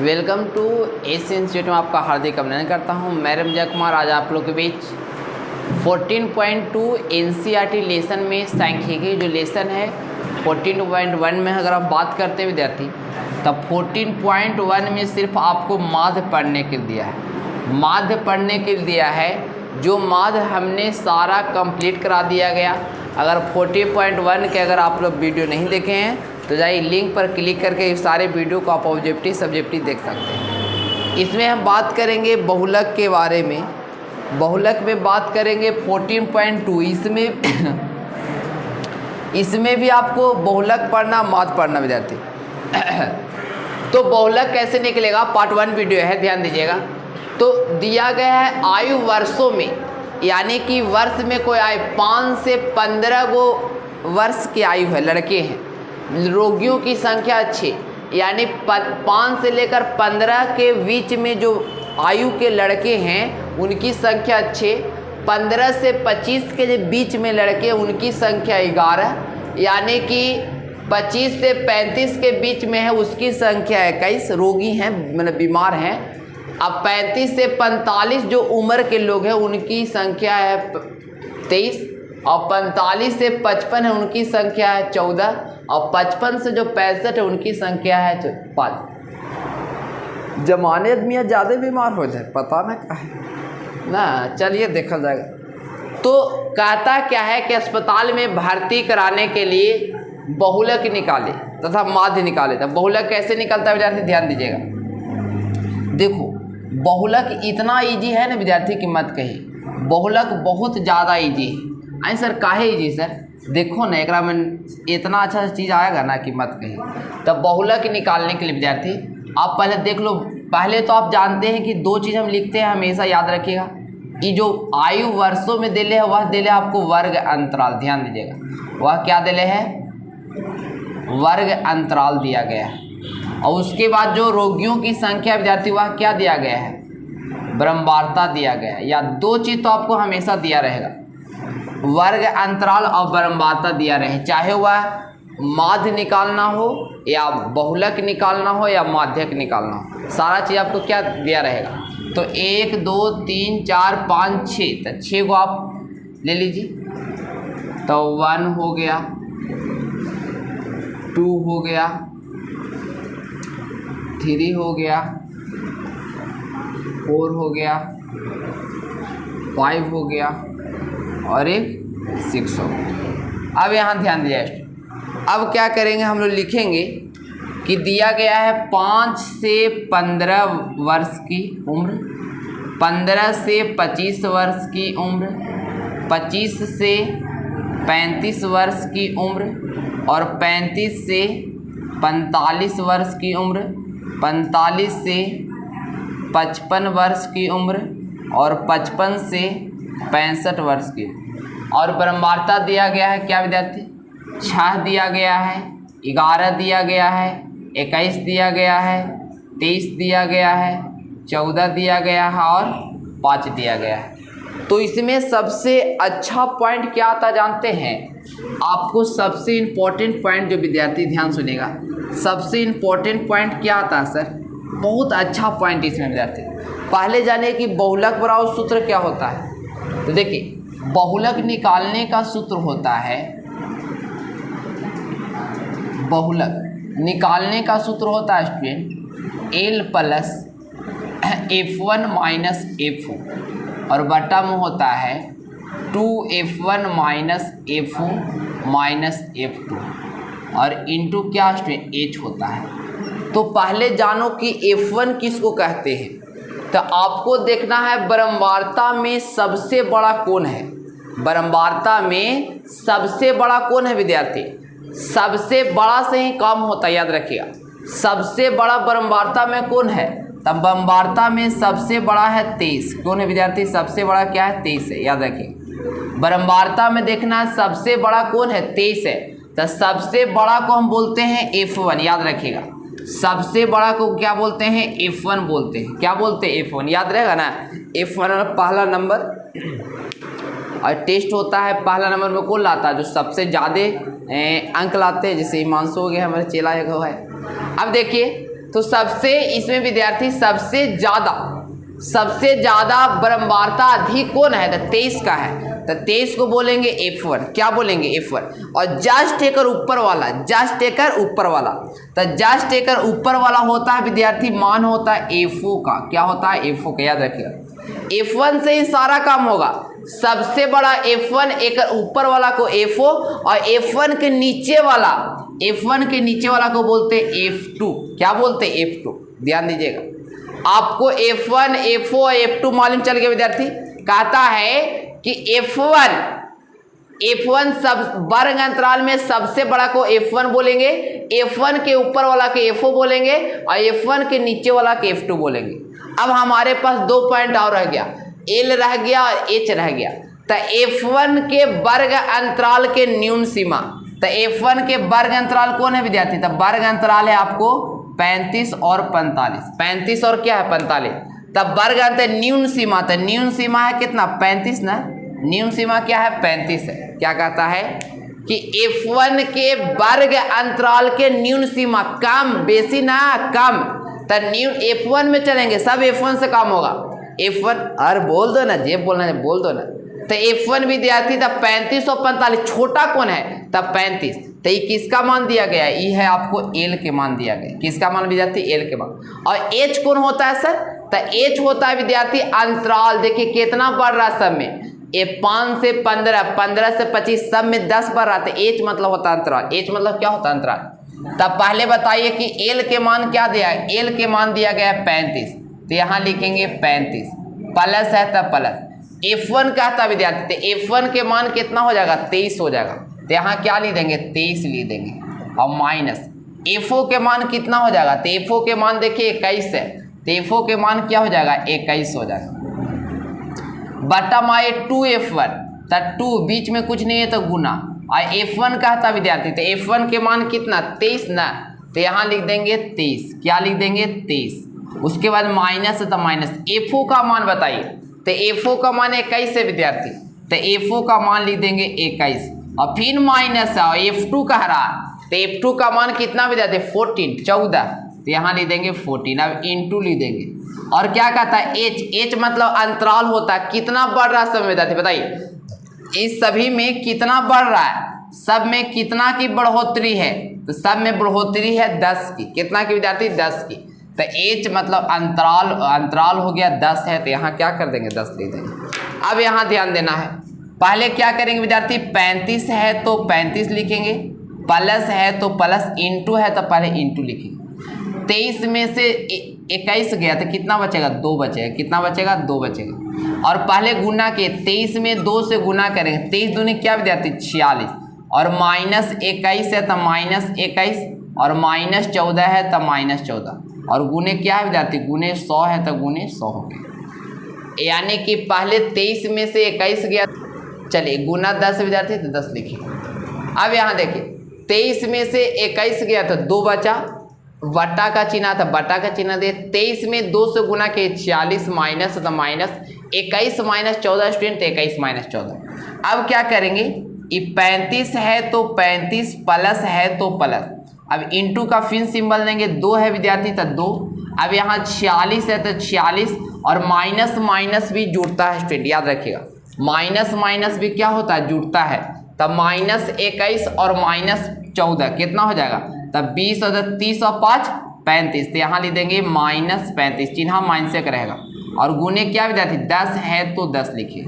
Welcome to S institute में आपका हार्दिक अभिनंदन करता हूं। मैं रमजा कुमार आज आप लोग के बीच 14.2 एनसीईआरटी लेसन में सांख्यिकी जो लेसन है 14.1 में अगर आप बात करते हैं विद्यार्थी, तब 14.1 में सिर्फ आपको माध्य पढ़ने के लिए दिया है। माध्य पढ़ने के लिए दिया है, जो माध्य हमने सारा कंप्लीट करा दिया गया। अगर 14.1 के अगर आप लोग वीडियो नहीं देखे हैं तो जाइए लिंक पर क्लिक करके इस सारे वीडियो को आप ऑब्जेक्टिव सब्जेक्टिव देख सकते हैं। इसमें हम बात करेंगे बहुलक के बारे में। बहुलक में बात करेंगे 14.2। इसमें भी आपको बहुलक पढ़ना माध्य पढ़ना विद्यार्थी। तो बहुलक कैसे निकलेगा, पार्ट 1 वीडियो है, ध्यान दीजिएगा। तो दिया गया है आयु वर्षों में, यानी कि वर्ष में कोई आयु 5 से 15 गो वर्ष की आयु है, लड़के हैं। रोगियों की संख्या 6, यानी 5 से लेकर 15 के बीच में जो आयु के लड़के हैं उनकी संख्या 6। 15 से 25 के जो बीच में लड़के उनकी संख्या 11, यानी कि 25 से 35 के बीच में है उसकी संख्या 21 रोगी हैं, मतलब बीमार हैं। अब 35 से 45 जो उम्र के लोग हैं उनकी संख्या है 23, और 45 से 55 है उनकी संख्या है 14, और 55 से जो 65 है उनकी संख्या है 5। जमाने आदमी ज़्यादा बीमार हो जाए, पता ना क्या है ना, चलिए देखा जाएगा। तो कहता क्या है कि अस्पताल में भर्ती कराने के लिए बहुलक निकाले तथा माध्य निकाले। तो बहुलक कैसे निकलता है विद्यार्थी, ध्यान दीजिएगा। देखो बहुलक इतना इजी है ना विद्यार्थी कि मत कहिए, बहुलक बहुत ज़्यादा इजी है। आई सर काहे इजी सर, देखो ना एकरा में इतना अच्छा चीज़ आएगा ना कि मत कहिए। तब बहुलक निकालने के लिए विद्यार्थी आप पहले देख लो। पहले तो आप जानते हैं कि 2 चीज़ हम लिखते हैं, हमेशा याद रखिएगा। ये जो आयु वर्षों में दिले है वह दिले है आपको वर्ग अंतराल, ध्यान दीजिएगा। वह क्या दिले है, वर्ग अंतराल दिया गया है। और उसके बाद जो रोगियों की संख्या विद्यार्थी वह क्या दिया गया है, बारंबारता दिया गया है। या 2 चीज़ तो आपको हमेशा दिया रहेगा, वर्ग अंतराल और बारंबारता दिया रहे, चाहे वह माध्य निकालना हो या बहुलक निकालना हो या माध्यक निकालना हो, सारा चीज़ आपको क्या दिया रहेगा। तो 1 2 3 4 5 6, तो 6 को आप ले लीजिए। तो 1 हो गया, 2 हो गया, 3 हो गया, 4 हो गया, 5 हो गया और एक 6 हो गया। अब यहाँ ध्यान दिया। अब क्या करेंगे, हम लोग लिखेंगे कि दिया गया है 5 से 15 वर्ष की उम्र, 15 से 25 वर्ष की उम्र, 25 से 35 वर्ष की उम्र, और 35 से 45 वर्ष की उम्र, 45 से 55 वर्ष की उम्र, और 55 से 65 वर्ष की। और बारंबारता दिया गया है क्या विद्यार्थी, 6 दिया गया है, 11 दिया गया है, 21 दिया गया है, 23 दिया गया है, 14 दिया गया है और 5 दिया गया है। तो इसमें सबसे अच्छा पॉइंट क्या आता जानते हैं, आपको सबसे इम्पोर्टेंट पॉइंट जो विद्यार्थी ध्यान सुनेगा, सबसे इम्पोर्टेंट पॉइंट क्या आता है सर, बहुत अच्छा पॉइंट इसमें विद्यार्थी। पहले जाने कि बहुलक बराबर सूत्र क्या होता है। तो देखिए बहुलक निकालने का सूत्र होता है, बहुलक निकालने का सूत्र होता है student L plus F1 minus F2, और बटा में होता है 2F1 minus F2 minus F2, और इंटू क्या स्टूडेंट H होता है। तो पहले जानो कि F1 किसको कहते हैं। तो आपको देखना है बारंबारता में सबसे बड़ा कौन है, बारंबारता में सबसे बड़ा कौन है विद्यार्थी, सबसे बड़ा से ही कम होता है, याद रखिएगा। सबसे बड़ा बारंबारता में कौन है, तब बारंबारता में सबसे बड़ा है 23। कौन है विद्यार्थी, सबसे बड़ा क्या है 23 है, याद रखिए। बारंबारता में देखना है सबसे बड़ा कौन है 23 है, तो सबसे बड़ा को हम बोलते हैं F1, याद रखिएगा। सबसे बड़ा को क्या बोलते हैं, F1 बोलते हैं। क्या बोलते हैं, F1, याद रहेगा ना। F1 पहला नंबर, और टेस्ट होता है पहला नंबर में कौन लाता है, जो सबसे ज़्यादा अंक लाते हैं, जैसे हिमांशु हो गया हमारे चेला एक है। अब देखिए तो सबसे इसमें विद्यार्थी सबसे ज़्यादा बारंबारता अधिक कौन है? तो 23 का है, तो 23 को बोलेंगे F1। क्या बोलेंगे? F1। और जस्ट टेकर ऊपर वाला, तो जस्ट टेकर ऊपर वाला होता है विद्यार्थी, मान होता है F0 का। क्या होता है? F0 का, याद रखिएगा। F1 से ही सारा काम होगा। सबसे बड़ा F1, एक ऊपर वाला को F0, और F1 के नीचे वाला को बोलते हैं F2। क्या बोलते हैं? F2। ध्यान दीजिएगा, आपको F1, F4 और F2 मालूम चल गया विद्यार्थी। कहता है कि F1 सब वर्ग अंतराल में सबसे बड़ा को F1 बोलेंगे, F1 के ऊपर वाला के F4 बोलेंगे, और F1 के नीचे वाला के F2 बोलेंगे। अब हमारे पास 2 पॉइंट और रह गया, L रह गया और H रह गया। तो F1 के वर्ग अंतराल के न्यून सीमा, तो F1 के वर्ग अंतराल कौन है विद्यार्थी? तो वर्ग अंतराल है आपको 35 और 45। 35 और क्या है? 45। तब वर्ग अंतर न्यून सीमा, तो न्यून सीमा है कितना? 35 ना। न्यून सीमा क्या है? 35 है। क्या कहता है कि F1 के वर्ग अंतराल के न्यून सीमा, कम बेसी ना, कम। तो न्यून F1 में चलेंगे, सब F1 से कम होगा। F1, अरे बोल दो ना, जे बोलना है बोल दो ना। तो F1 विद्यार्थी तब 35 और 45, छोटा कौन है? तब 35। तो ये किसका मान दिया गया है? ये है आपको L के मान दिया गया। किसका मान विद्यार्थी? L के मान। और H कौन होता है सर? तो H होता है विद्यार्थी अंतराल। देखिए कितना बढ़ रहा है सब में, 5 से 15, 15 से 25, सब में 10 बढ़ रहा था। H मतलब होता है अंतराल। H मतलब क्या होता है? अंतराल। तब पहले बताइए कि L के मान क्या दिया है? L के मान दिया गया है 35, तो यहाँ लिखेंगे 35, प्लस है तब प्लस। F1 कहता विद्यार्थी, तो F1 के मान कितना हो जाएगा? 23 हो जाएगा। तो यहाँ क्या लिख देंगे? 23 लिख देंगे, और माइनस F0 के मान कितना हो जाएगा? तो F0 के मान देखिए 21 है, तो F0 के मान क्या हो जाएगा? 21 हो जाएगा। बटा माए 2F1, तो 2 बीच में कुछ नहीं है तो गुना, और F1 कहता विद्यार्थी, तो F1 के मान कितना? 23 ना, तो यहाँ लिख देंगे 23। क्या लिख देंगे? 23। उसके बाद माइनस है तो माइनस। F0 का मान बताइए, तो F0 का मान 21 है विद्यार्थी, तो F0 का मान लिख देंगे 21, और फिर माइनस है, और F2 कह रहा, तो F2 का मान कितना विद्यार्थी? 14, तो यहाँ लिख देंगे 14। अब इंटू लिख देंगे, और क्या कहता है? H मतलब अंतराल होता है। कितना बढ़ रहा है सब विद्यार्थी बताइए? इस सभी में कितना बढ़ रहा है? सब में कितना की बढ़ोतरी है? तो सब में बढ़ोतरी है 10 की। कितना की विद्यार्थी? 10 की। तो H मतलब अंतराल हो गया 10 है, तो यहाँ क्या कर देंगे? 10 लिख देंगे। अब यहाँ ध्यान देना है, पहले क्या करेंगे विद्यार्थी? 35 है तो 35 लिखेंगे, प्लस है तो प्लस, इंटू है तो पहले इंटू लिखेंगे। 23 में से 21 गया तो कितना बचेगा? 2 बचेगा। कितना बचेगा? 2 बचेगा। और पहले गुना के 23 में 2 से गुना करेंगे, 23 दूनी क्या विद्यार्थी? 46, और माइनस 21 है तो माइनस 21, और माइनस 14 है तो माइनस 14, और गुने क्या है विद्यार्थी? गुने 100 है तो गुने 100 हो गया। यानी कि पहले 23 में से 21 गया, चलिए गुना 10 विद्यार्थी, तो 10 लिखिए। अब यहाँ देखिए 23 में से 21 गया तो 2 बचा, बटा का चिन्ह था, बटा का चिन्ह दे। 23 में 2 से गुना के 46, माइनस तो माइनस 21 माइनस 14 स्टूडेंट, 21 माइनस 14। अब क्या करेंगे? ये 35 है तो 35, प्लस है तो प्लस, अब इंटू का फिर सिंबल देंगे, 2 है विद्यार्थी तो 2। अब यहाँ 46 है तो 46, और माइनस माइनस भी जुड़ता है स्टूडेंट, याद रखिएगा। माइनस माइनस भी क्या होता है? जुड़ता है। तब माइनस 21 और माइनस 14 कितना हो जाएगा? तब 20 और 30 और 5 35, तो यहाँ लिख देंगे माइनस 35, चिन्ह माइनस से रहेगा। और गुने क्या विद्यार्थी? 10 है तो 10 लिखिए।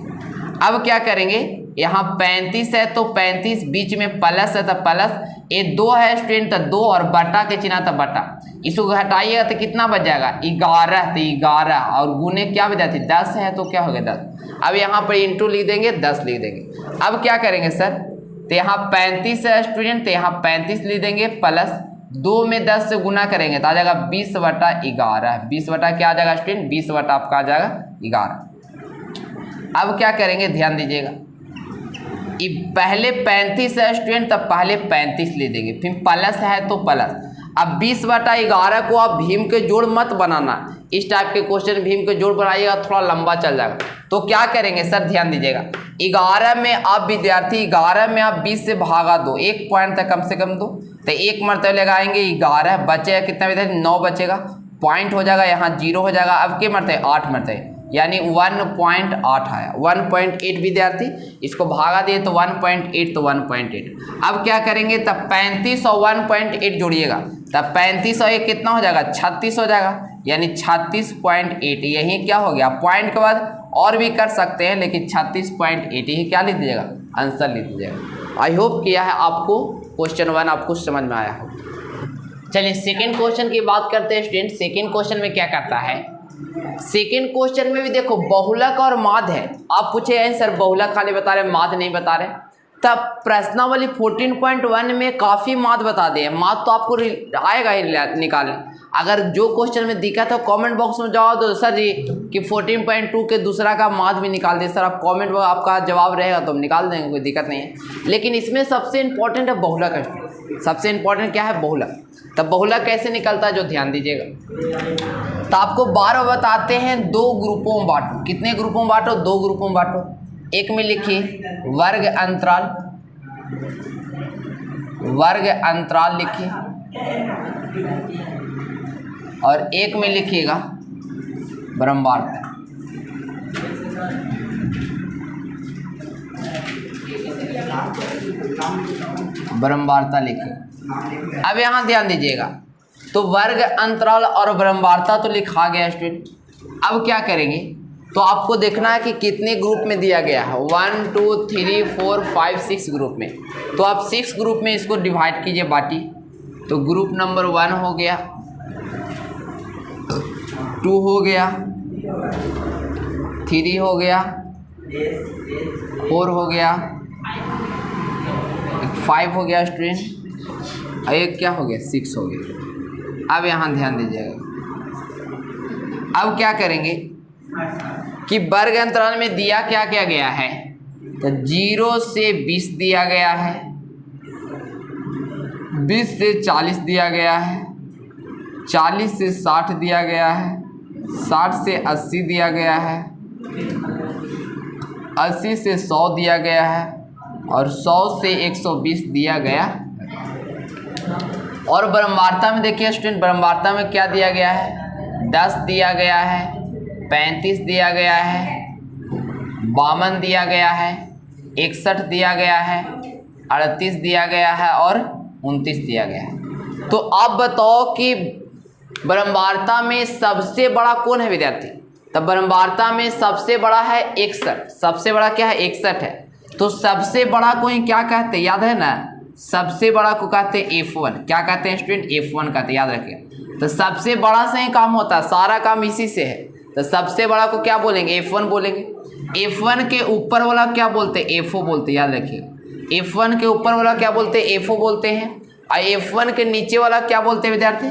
अब क्या करेंगे? यहाँ 35 है तो 35, बीच में प्लस है तो प्लस, ये 2 है स्टूडेंट तो 2, और बटा के चिन्ह तो बटा, इसको घटाइएगा तो कितना बच जाएगा? 11, तो 11, और गुने क्या विद्यार्थी? 10 है तो क्या हो गया? 10। अब यहाँ पर इंटू लिख देंगे, 10 लिख देंगे। अब क्या करेंगे सर? तो यहाँ 35 है स्टूडेंट, तो यहाँ 35 लिख देंगे, प्लस 2 में 10 से गुना करेंगे तो आ जाएगा 20/11। 20 क्या आ जाएगा स्टूडेंट? 20 आपका आ जाएगा 11। अब क्या करेंगे? ध्यान दीजिएगा, पहले 35 है स्टूडेंट, तब पहले 35 ले देंगे, फिर प्लस है तो प्लस, अब 20/11 को आप भीम के जोड़ मत बनाना, इस टाइप के क्वेश्चन भीम के जोड़ बनाइएगा थोड़ा लंबा चल जाएगा। तो क्या करेंगे सर, ध्यान दीजिएगा, 11 में आप विद्यार्थी 11 में आप 20 से भागा दो, 1 पॉइंट तक कम से कम दो, तो 1 मरतबे लगाएंगे 11, बचेगा कितना विद्यार्थी 9 बचेगा, पॉइंट हो जाएगा यहाँ 0 हो जाएगा, अब के मरतबे 8 मरतबे यानी 1.8 आया, 1.8 विद्यार्थी, इसको भागा दिए तो 1.8 तो 1.8। अब क्या करेंगे, तब 35 और 1.8 जोड़िएगा, तब 35 और 1 कितना हो जाएगा 36 हो जाएगा, यानी 36.8। यही क्या हो गया, पॉइंट के बाद और भी कर सकते हैं लेकिन 36.8 ही क्या लिख दीजिएगा, आंसर लिख दीजिएगा। आई होप किया है आपको क्वेश्चन 1 आपको समझ में आया हो। चलिए सेकेंड क्वेश्चन की बात करते हैं स्टूडेंट। सेकेंड क्वेश्चन में क्या करता है, सेकेंड क्वेश्चन में भी देखो बहुलक और माध्य है। आप पूछे हैं सर बहुलक खाली बता रहे माध्य नहीं बता रहे, तब प्रश्नावली 14.1 में काफ़ी माध्य बता दिए, माध्य तो आपको आएगा ही निकालने। अगर जो क्वेश्चन में दिक्कत है कमेंट बॉक्स में जवाब दो सर जी कि 14.2 के दूसरा का माध्य भी निकाल दे सर, आप कमेंट में आपका जवाब रहेगा तो हम निकाल देंगे, कोई दिक्कत नहीं है। लेकिन इसमें सबसे इंपॉर्टेंट है बहुलक है, सबसे इंपॉर्टेंट क्या है बहुलक। तब बहुलक कैसे निकलता है जो ध्यान दीजिएगा, तो आपको 12 बताते हैं 2 ग्रुपों में बांटो। कितने ग्रुपों में बांटो, 2 ग्रुपों में बांटो। एक में लिखिए वर्ग अंतराल, वर्ग अंतराल लिखिए, और एक में लिखिएगा ब्रह्मांड। ब्रह्मवार्ता लिखिए। अब यहाँ ध्यान दीजिएगा, तो वर्ग अंतराल और ब्रह्मवार्ता तो लिखा गया स्टूडेंट। अब क्या करेंगे, तो आपको देखना है कि कितने ग्रुप में दिया गया है, 1 2 3 4 5 6 ग्रुप में। तो आप 6 ग्रुप में इसको डिवाइड कीजिए बाटी। तो ग्रुप नंबर 1 हो गया, 2 हो गया, 3 हो गया, 4 हो गया, 5 हो गया स्टूडेंट, और एक क्या हो गया 6 हो गया। अब यहाँ ध्यान दीजिएगा, अब क्या करेंगे कि वर्ग अंतराल में दिया क्या क्या गया है, तो 0 से 20 दिया गया है, 20 से 40 दिया गया है, 40 से 60 दिया गया है, 60 से 80 दिया गया है, 80 से 100 दिया गया है, और 100 से 120 दिया गया। और ब्रह्मवार्ता में देखिए स्टूडेंट, ब्रह्मवार्ता में क्या दिया गया है, 10 दिया गया है, 35 दिया गया है, 52 दिया गया है, 61 दिया गया है, 38 दिया गया है, और 29 दिया गया है। तो आप बताओ कि ब्रह्मवार्ता में सबसे बड़ा कौन है विद्यार्थी, तब ब्रह्मवार्ता में सबसे बड़ा है 61, सबसे बड़ा क्या है 61 है। तो सबसे बड़ा को ही क्या कहते हैं, याद है ना, सबसे बड़ा को कहते हैं F1। क्या कहते हैं स्टूडेंट, F1 कहते हैं, याद रखिए। तो सबसे बड़ा से ही काम होता है, सारा काम इसी से है। तो सबसे बड़ा को क्या बोलेंगे, F1 बोलेंगे। F1 के ऊपर वाला क्या बोलते हैं, F0 बोलते हैं, याद रखिए। F1 के ऊपर वाला क्या बोलते हैं, F0 बोलते हैं। और F1 के नीचे वाला क्या बोलते हैं विद्यार्थी,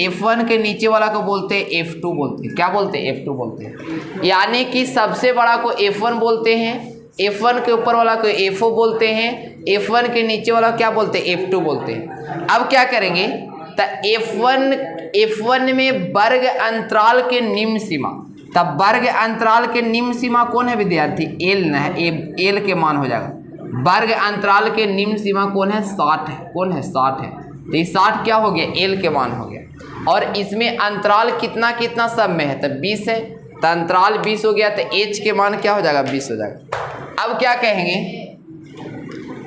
F1 के नीचे वाला को बोलते हैं F2 बोलते हैं। क्या बोलते हैं, F2 बोलते हैं। यानी कि सबसे बड़ा को F1 बोलते हैं, F1 के ऊपर वाला को F0 बोलते हैं, F1 के नीचे वाला क्या बोलते हैं, F2 बोलते हैं। अब क्या करेंगे, तो F1 में वर्ग अंतराल के निम्न सीमा, तब वर्ग अंतराल के निम्न सीमा कौन है विद्यार्थी, L न है, L के मान हो जाएगा। वर्ग अंतराल के निम्न सीमा कौन है, 60 है, कौन है 60 है। तो ये 60 क्या हो गया, L के मान हो गया। और इसमें अंतराल कितना कितना सब में है, तो 20 है, तो अंतराल 20 हो गया, तो H के मान क्या हो जाएगा, 20 हो जाएगा। अब क्या कहेंगे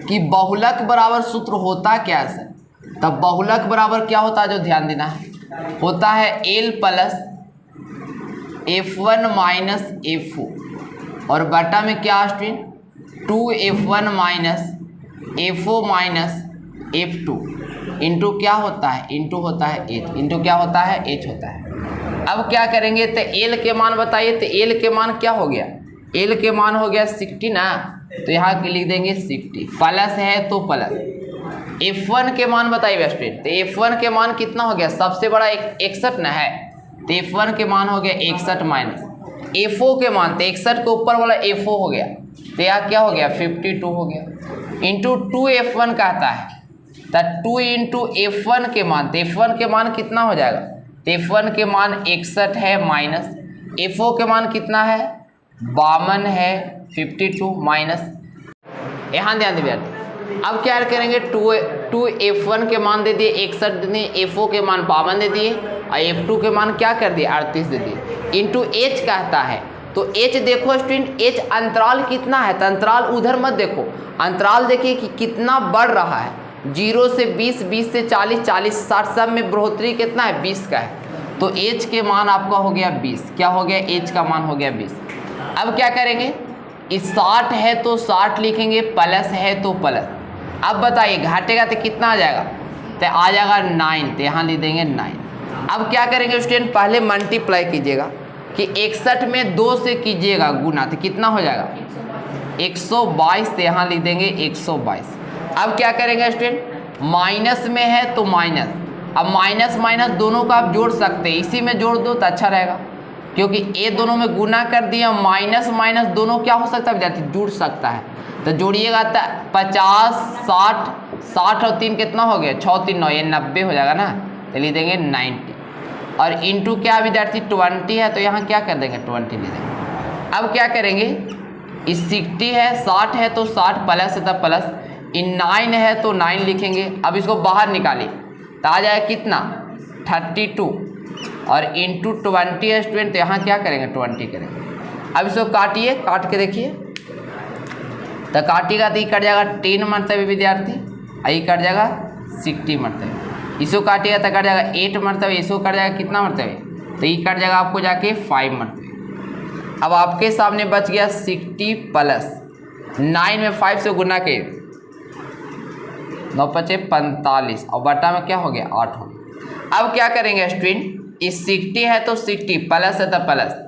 कि बहुलक बराबर सूत्र होता क्या है सर, तब बहुलक बराबर क्या होता है जो ध्यान देना है, होता है L plus F1 minus F4, और बटा में क्या student 2F1 minus F4 minus F2 into क्या होता है, इंटू होता है H, इंटू क्या होता है, H होता है। अब क्या करेंगे, तो L के मान बताइए, तो L के मान क्या हो गया, L के मान हो गया 60 ना, तो यहाँ लिख देंगे 60, प्लस है तो प्लस। F1 के मान बताइए स्टूडेंट, तो F1 के मान कितना हो गया, सबसे बड़ा 61 ना है, तो F1 के मान हो गया 61 माइनस F4 के मान, तो 61 के ऊपर वाला F4 हो गया, तो यहाँ क्या हो गया 52 हो गया, इंटू 2F1 कहता है, तो 2 इंटू F1 के मान, तो F1 के मान कितना हो जाएगा, तो F1 के मान 61 है माइनस FO के मान कितना है 52 है 52 माइनस, यहाँ ध्यान दीजिए। अब क्या करेंगे, 2 F1 के मान दे दिए 61 दे दिए, FO के मान 52 दे दिए और F2 के मान क्या कर दिए 38 दे दिए, इंटू H कहता है। तो H देखो स्टूडेंट, H अंतराल कितना है, तो अंतराल उधर मत देखो, अंतराल देखिए कि कितना बढ़ रहा है, 0 से 20, 20 से 40, 40 60, सब में बढ़ोतरी कितना है 20 का है। तो H के मान आपका हो गया 20, क्या हो गया H का मान हो गया 20। अब क्या करेंगे, इस 60 है तो 60 लिखेंगे, प्लस है तो प्लस। अब बताइए घाटेगा तो कितना आ जाएगा, तो आ जाएगा 9, तो यहाँ लिख देंगे 9। अब क्या करेंगे स्टूडेंट, पहले मल्टीप्लाई कीजिएगा कि 61 में 2 से कीजिएगा गुना, तो कितना हो जाएगा 122, तो यहाँ लिख देंगे 122। अब क्या करेंगे स्टूडेंट, माइनस में है तो माइनस, अब माइनस माइनस दोनों को आप जोड़ सकते हैं, इसी में जोड़ दो तो अच्छा रहेगा, क्योंकि ये दोनों में गुना कर दिया, माइनस माइनस दोनों क्या हो सकता है विद्यार्थी, जुड़ सकता है। तो जोड़िएगा तो 50 60, 60 और 3 कितना हो गया 6 3 9, ये 90 हो जाएगा ना, तो लिख देंगे 90। और इंटू क्या विद्यार्थी 20 है, तो यहाँ क्या कर देंगे 20 लिख देंगे। अब क्या करेंगे, इस 60 है 60 है तो 60 प्लस है तो प्लस, इन 9 है तो 9 लिखेंगे। अब इसको बाहर निकालिए तो आ जाएगा कितना 32 और इंटू 20 है स्टूडेंट, तो यहाँ क्या करेंगे 20 करेंगे। अब इसको काटिए, काट के देखिए तो काटिएगा तो ये कट जाएगा 10 मरतबे विद्यार्थी, ये कट जाएगा 60 मरतबे, इसको काटिएगा तो कट जाएगा 8 मरतबे, इसको कट जाएगा कितना मरतबे, तो ये कट जाएगा आपको जाके 5 मरतबे। अब आपके सामने बच गया 60 प्लस 9 में 5 से गुना के 9 5 45 और बटा में क्या हो गया 8 हो गया। अब क्या करेंगे स्टूडेंट, इस 60 है तो 60 प्लस है तो प्लस,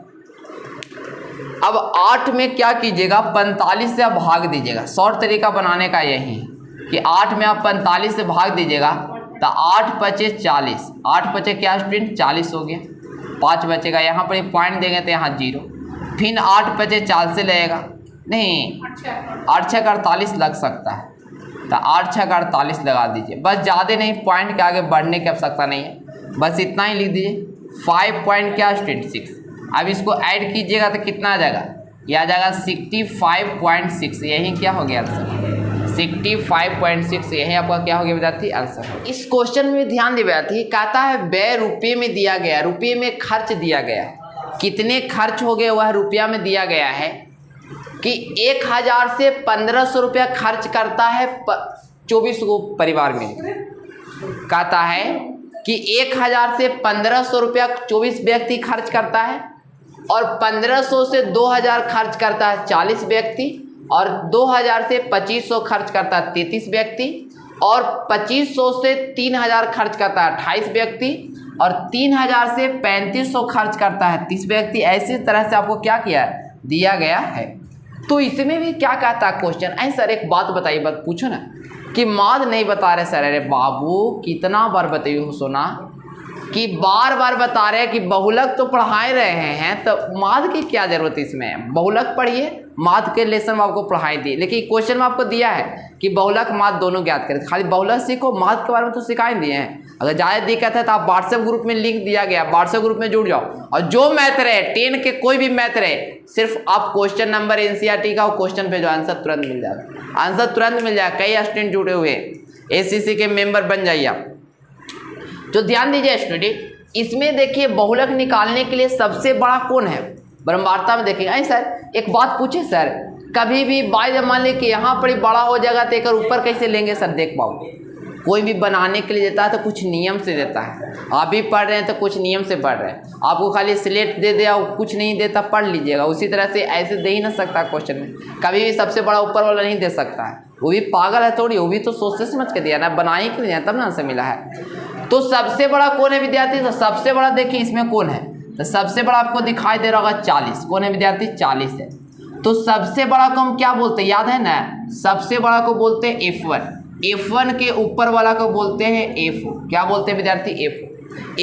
अब 8 में क्या कीजिएगा 45 से आप भाग दीजिएगा, शॉर्ट तरीका बनाने का यही कि 8 में आप 45 से भाग दीजिएगा तो 8 5 40, 8 5 क्या स्टूडेंट 40 हो गया, 5 बचेगा, यहाँ पर एक पॉइंट देंगे तो यहाँ 0, फिर 8 5 40 से लगेगा नहीं 8 6 48 लग सकता है, तो 8 6 48 लगा दीजिए, बस ज़्यादा नहीं, पॉइंट के आगे बढ़ने की आवश्यकता नहीं है, बस इतना ही लिख दीजिए 5 पॉइंट क्या स्टूडेंट 6। अब इसको ऐड कीजिएगा तो कितना आ जाएगा, ये आ जाएगा 65.6, यही क्या हो गया आंसर 65.6, यही आपका क्या हो गया विद्यार्थी आंसर। इस क्वेश्चन में ध्यान दे विद्यार्थी, कहता है व्यय रुपये में दिया गया, रुपये में खर्च दिया गया, कितने खर्च हो गए वह रुपया में दिया गया है कि 1000 से 1500 रुपया खर्च करता है 24 को परिवार में। कहता है कि 1000 से 1500 रुपया 24 व्यक्ति खर्च करता है और 1500 से 2000 खर्च करता है 40 व्यक्ति और 2000 से 2500 खर्च करता है 33 व्यक्ति और 2500 से 3000 खर्च करता है 28 व्यक्ति और 3000 से 3500 खर्च करता है 30 व्यक्ति। ऐसी तरह से आपको क्या किया है दिया गया है। तो इसमें भी क्या कहता है क्वेश्चन, ऐ सर एक बात बताइए, बात पूछो ना कि माद नहीं बता रहे सर। अरे बाबू कितना बार बताइए हो सोना कि बार बार बता रहे हैं कि बहुलक तो पढ़ाए रहे हैं, तो माद की क्या जरूरत है इसमें, बहुलक पढ़िए, माद के लेसन में आपको पढ़ाई दी, लेकिन क्वेश्चन में आपको दिया है कि बहुलक माद दोनों ज्ञात करें, खाली बहुलक सीखो, माद के बारे में तो सिखाई दिए हैं। अगर ज़्यादा दिक्कत है तो आप व्हाट्सएप ग्रुप में लिंक दिया गया, व्हाट्सएप ग्रुप में जुड़ जाओ और जो मैथ रहे 10 के कोई भी मैथ रहे, सिर्फ आप क्वेश्चन नंबर एनसीईआरटी का क्वेश्चन पे जो आंसर तुरंत मिल जाएगा, आंसर तुरंत मिल जाएगा। कई स्टूडेंट जुड़े हुए एसीसी के मेंबर बन जाइए आप। तो ध्यान दीजिए स्टूडेंट, इसमें देखिए बहुलक निकालने के लिए सबसे बड़ा कौन है, ब्रह्मवार्ता में देखेंगे। अरे सर एक बात पूछे सर, कभी भी बाय मान ले कि यहाँ पर बड़ा हो जाएगा तो एक ऊपर कैसे लेंगे सर, देख पाओ कोई भी बनाने के लिए देता है तो कुछ नियम से देता है, आप भी पढ़ रहे हैं तो कुछ नियम से पढ़ रहे हैं, आपको खाली स्लेट दे दिया कुछ नहीं देता पढ़ लीजिएगा, उसी तरह से ऐसे दे ही ना सकता क्वेश्चन में, कभी भी सबसे बड़ा ऊपर वाला नहीं दे सकता है, वो भी पागल है थोड़ी, वो भी तो सोचते समझ के दिया ना, बनाने के लिए तब ना आंसर मिला है। तो सबसे बड़ा कौन है विद्यार्थी, तो सबसे बड़ा देखिए इसमें कौन है, तो सबसे बड़ा आपको दिखाई दे रहा होगा 40, कौन है विद्यार्थी 40 है। तो सबसे बड़ा को हम क्या बोलते हैं याद है ना, सबसे बड़ा को बोलते हैं F1, F1 के ऊपर वाला को बोलते हैं F, क्या बोलते हैं विद्यार्थी F,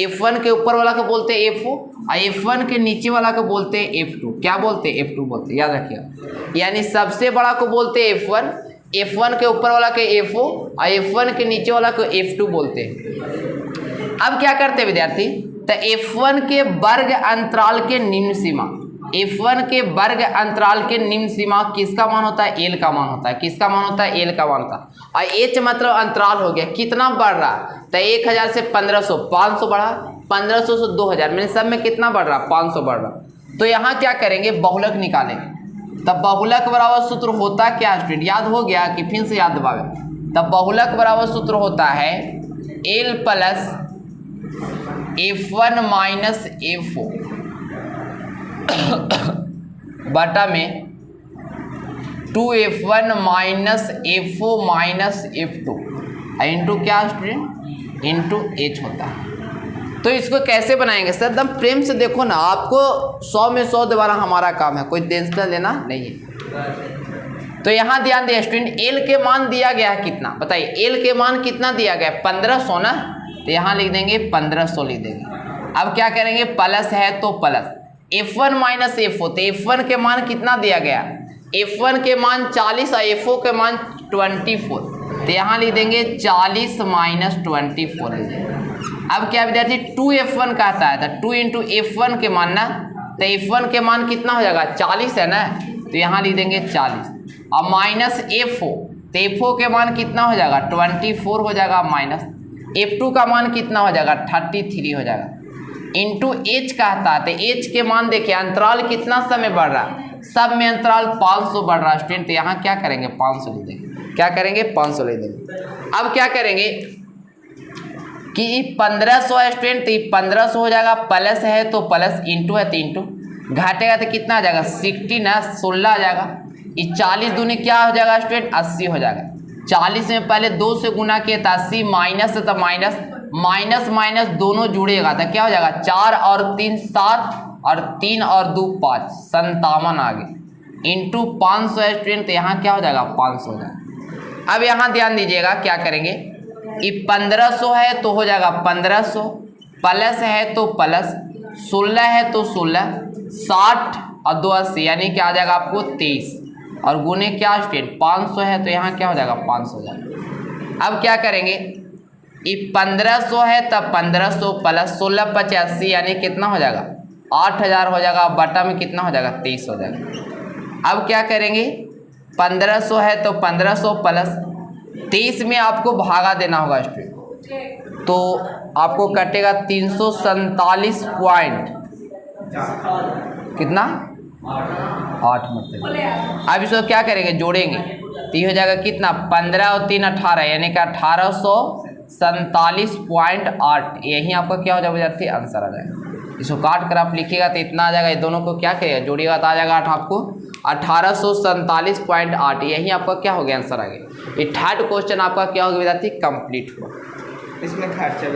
F1 के ऊपर वाला को बोलते हैं F और F1 के नीचे वाला को बोलते हैं F2, क्या बोलते हैं F2 बोलते हैं, याद रखिएगा। यानी सबसे बड़ा को बोलते हैं F1, F1 के ऊपर वाला के F0 और F1 के नीचे वाला को F2 बोलते हैं। अब क्या करते हैं विद्यार्थी, तो F1 के वर्ग अंतराल के निम्न सीमा, F1 के वर्ग अंतराल के निम्न सीमा किसका मान होता है, L का मान होता है। किसका मान होता है, L का मान होता है। और H मतलब अंतराल हो गया, कितना बढ़ रहा, तो 1000 से 1500, 500 बढ़ा, 1500 से 2000, मैंने सब में कितना बढ़ रहा, 500 बढ़ रहा। तो यहाँ क्या करेंगे, बहुलक निकालेंगे। तब बहुलक बराबर सूत्र होता क्या स्टूडेंट, याद हो गया कि फिर से याद दबावे। तब बहुलक बराबर सूत्र होता है L plus F1 minus F4 बटा में 2F1 minus F4 minus F2 into क्या स्टूडेंट, इंटू H होता है। तो इसको कैसे बनाएंगे सर, एकदम प्रेम से देखो ना, आपको 100 में 100 दोबारा हमारा काम है, कोई टेंशन लेना नहीं है। तो यहाँ ध्यान दिया स्टूडेंट, L के मान दिया गया है कितना, बताइए L के मान कितना दिया गया है, 1500 ना, तो यहाँ लिख देंगे 1500 लिख देंगे। अब क्या करेंगे, प्लस है तो प्लस F1 माइनस F4, तो F1 के मान कितना दिया गया, F1 के मान 40 और F4 के मान 24, तो यहाँ लिख देंगे 40 माइनस 24 लिख देंगे। अब क्या विद्यार्थी 2F1 कहता है, तो 2 इंटू F1 के मान ना, तो F1 के मान कितना हो जाएगा, 40 है ना, तो यहाँ लिख देंगे 40 और माइनस F4, तो F4 के मान कितना हो जाएगा, 24 हो जाएगा, माइनस F2 का मान कितना हो जाएगा, 33 हो जाएगा, इंटू H कहता है। तो H के मान देखिए, अंतराल कितना समय बढ़ रहा है, सब में अंतराल 500 बढ़ रहा है स्टूडेंट, तो यहाँ क्या करेंगे 500 लिख देंगे। क्या करेंगे 500 लिख देंगे। अब क्या करेंगे कि 1500 है स्टूडेंट, तो 1500 हो जाएगा, प्लस है तो प्लस, इंटू है तो इंटू, घाटेगा तो कितना आ जाएगा 60 ना, 16 आ जाएगा। ये 40 दूनी क्या हो जाएगा स्टूडेंट, 80 हो जाएगा। 40 में पहले 2 से गुना किया तो 80, माइनस है तो माइनस, माइनस माइनस दोनों जुड़ेगा तो क्या हो जाएगा, 4 और 3 7 और 3 और 2 5, 57 आ गए, इंटू 500 है स्टूडेंट, तो यहाँ क्या हो जाएगा 500 हो जाएगा। अब यहाँ ध्यान दीजिएगा, क्या करेंगे, ये 1500 है तो हो जाएगा 1500, प्लस है तो प्लस, 16 है तो 16, 60 और 2 80, यानी क्या आ जाएगा आपको 23, और गुने क्या स्टूडेंट 500 है, तो यहाँ क्या हो जाएगा 500 हो जाएगा। अब क्या करेंगे, ये 1500 है तब 1500 प्लस 16 85, यानी कितना हो जाएगा 8000 हो जाएगा, बटा में कितना हो जाएगा 23 हो जाएगा। अब क्या करेंगे, 1500 है तो 1500 प्लस 23 में आपको भागा देना होगा स्टूडेंट, तो आपको कटेगा 347 पॉइंट कितना 8 मतलब। अब इसको क्या करेंगे, जोड़ेंगे तो ये हो जाएगा कितना, 15 और 3 18, यानी कि 1847.8, यही आपका क्या हो जाएगा विद्यार्थी, आंसर आ जाएगा। इसको काट कर आप लिखिएगा तो इतना आ जाएगा, ये दोनों को क्या करेगा, जोड़िएगा तो आ जाएगा आपको 1847.8, यही आपका क्या हो गया, आंसर आ गया। ये थर्ड क्वेश्चन आपका क्या होगा विद्यार्थी, कंप्लीट हुआ। इसमें खर्चा